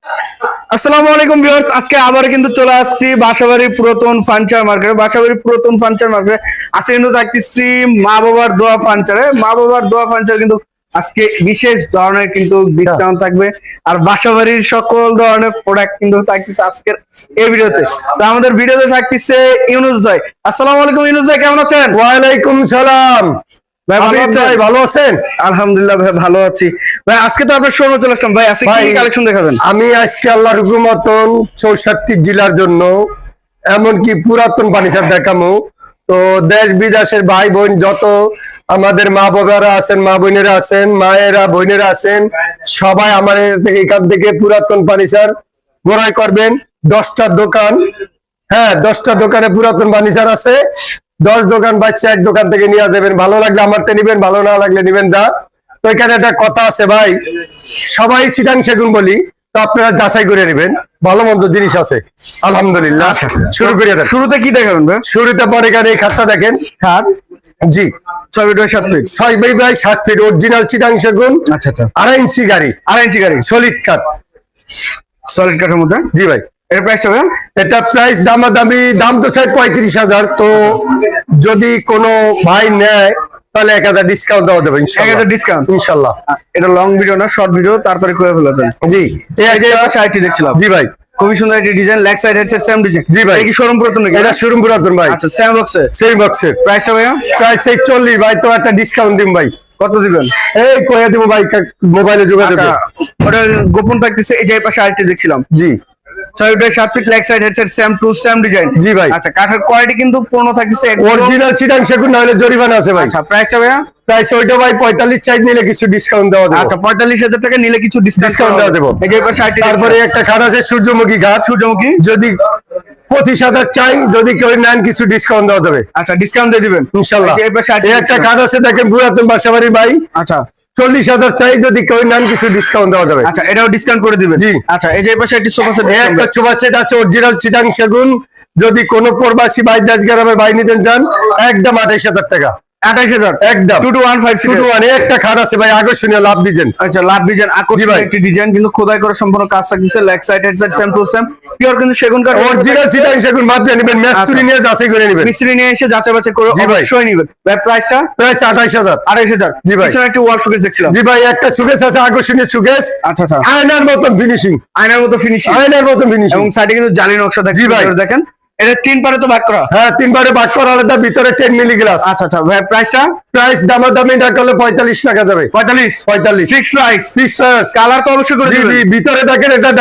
আসসালামু আলাইকুম ভিউয়ার্স, আজকে আবার কিন্তু চলে আসছি বাসাবাড়ি পুরাতন ফার্নিচার মার্কেটে। বাসাবাড়ি পুরাতন ফার্নিচার মার্কেটে আজকে কিন্তু থাকতেছি মা বাবার দোয়া ফার্নিচারে। মা বাবার দোয়া ফার্নিচার কিন্তু আজকে বিশেষ ধরনের কিন্তু ডিসকাউন্ট থাকবে, আর বাসাবাড়ির সকল ধরনের প্রোডাক্ট কিন্তু থাকতেছে আজকের এই ভিডিওতে। তো আমাদের ভিডিওতে থাকতেছে ইউনুস ভাই। আসসালামু আলাইকুম ইউনুস ভাই, কেমন আছেন? ওয়ালাইকুম সালাম। ভাই ভালো আছেন? ভালো আছেন? আলহামদুলিল্লাহ ভাই ভালো আছি। ভাই আজকে তো আপনার শোরুমে চলে আসলাম, ভাই আজকে কি কালেকশন দেখাবেন? আমি আজকে আল্লাহর হুকুম মতন 64 জেলার জন্য এমনকি পুরাতন ফার্নিচার দেখামু। তো দেশ বিদেশের ভাই বোন যত আমাদের মা বাবারা আছেন, মা বোনেরা আছেন, মায়েরা বোনেরা আছেন, সবাই আমাদের এখান থেকে পুরাতন ফার্নিচার ক্রয় করবেন। 10টা দোকান, হ্যাঁ 10টা দোকানে পুরাতন ফার্নিচার আছে। 10 দোকান বাচ্চা এক দোকান থেকে নিয়ে দেবেন। ভালো লাগলে আমারটা নিবেন, ভালো না লাগলে নিবেন না। তো এখানে একটা কথা আছে ভাই, সবাই চিটাং সেগুন বলি, তো আপনারা যাচাই করে নেবেন, ভালো মন্দ জিনিস আছে আলহামদুলিল্লাহ। শুরু করে দেন। শুরুতে কি দেখাবেন ভাই? শুরুতে পরে এখানে এই খাতটা দেখেন, খাট জি 6 feet by 7 feet, 6 by 7 feet original Chittagong সেগুন। আচ্ছা আচ্ছা, 2.5 ইঞ্চি গাড়ি, 2.5 ইঞ্চি গাড়ি, সলিড কাঠ, সলিড কাঠের মধ্যে। জি ভাই। এর প্রাইস হবে? এটা প্রাইস দামাদামি দাম তো চাই 35,000। তো যদি কোনো ভাই নেয় তাহলে 1000 ডিসকাউন্ট দেওয়া যাবে ইনশাআল্লাহ। 1000 ডিসকাউন্ট ইনশাআল্লাহ। এটা লং ভিডিও না, শর্ট ভিডিও, তারপরে করে ফেলবেন। জি এই যে শাড়িটি দেখছিলাম, জি ভাই, খুবই সুন্দর একটি design, leg side headset same design. জি ভাই। এই কি শোরুম পুরাতন নাকি? এটা শোরুম পুরাতন ভাই। আচ্ছা, সেম বক্সে, সেই বক্সের প্রাইসটা ভাইয়া? প্রাইস 40 ভাই। তো একটা ডিসকাউন্ট দিন ভাই। কত দিবেন? এই কয়ে দিব ভাই, মোবাইলে যোগাযোগ। আচ্ছা, ওটা গোপন থাকতেছে। এই যে পাশে আরেকটি দেখছিলাম, জি 6 feet 7 feet, leg side headset same to same design. জি ভাই। আচ্ছা, কাঠের কোয়ালিটি কিন্তু পূর্ণ থাকতেছে অরিজিনাল চিটাং সেগুন, না হলে জরিমানা আছে ভাই। আচ্ছা, প্রাইসটা ভাইয়া? প্রাইস ওইটা ভাই 45 চাই, নিলে কিছু ডিসকাউন্ট দেওয়া যাবে। আচ্ছা, 45,000 টাকা নিলে কিছু ডিসকাউন্ট দেওয়া দেবো। এই যে পাশে আরেকটি তারপরে একটা খাট আছে সূর্যমুখী ঘাট, সূর্যমুখী, যদি 25,000 চাই, যদি কেউ নেন কিছু ডিসকাউন্ট দেওয়া যাবে আচ্ছা ডিসকাউন্ট দিয়ে দিবেন ইনশাআল্লাহ। এই পাশে আরেকটি এই একটা খাট আছে দেখেন, পুরাতন বাসাবাড়ি ভাই, আচ্ছা 40,000 চাই, যদি কেউ নেন কিছু ডিসকাউন্ট দেওয়া যাবে। আচ্ছা, এটাও ডিসকাউন্ট করে দিবেন। জি। আচ্ছা, এই যে পাশে একটি সোফা সেট, এই একটা সোফা সেট আছে অরিজিনাল চিটাং সেগুন, যদি কোনো প্রবাসী ভাই দেশ গ্রামের ভাই নিতে চান, একদম 28,000 টাকা, 28,000 একদম 2215 সিটের। 221। একটা খাট আছে ভাই আকর্ষণীয়, লাভ ডিজাইন। আচ্ছা, লাভ ডিজাইন, আকর্ষণীয় একটি ডিজাইন, কিন্তু খোদাই করে সম্পূর্ণ কাজ থাকতেছে। Leg side headset same to same pure কিন্তু সেগুন কাঠ, অরিজিনাল চিটাং সেগুন মাত্র নেবেন, মিস্ত্রি নিয়ে যাচাই করে নেবেন। মিস্ত্রি নিয়ে এসে যাচাই বাছাই করে জি ভাই। অবশ্যই নেবেন। ভাই প্রাইসটা? প্রাইস 28,000। 28,000। জি ভাই। পিছনে একটি ওয়াল শোকেস দেখছিলাম। জি ভাই, একটা সুকেস আছে আকর্ষণীয় সুকেস, আচ্ছা আচ্ছা, আয়নার মতন ফিনিশিং, আয়নার মতো ফিনিশিং, আয়নার মতন ফিনিশিং, এবং সাইডে কিন্তু জালি নকশা জি ভাই। দেখেন। এটা 3 পারে তো ভাগ করা? হ্যাঁ 3 বারে ভাগ করা আলাদা, ভিতরে 10 মিলি গ্লাস। আচ্ছা আচ্ছা, ভাই প্রাইসটা? প্রাইস দামাদামি না করলে 45 টাকা যাবে। 45 45 fix price. Fix price. Colour তো অবশ্যই করে জি দিবেন। ভিতরে দেখেন এটা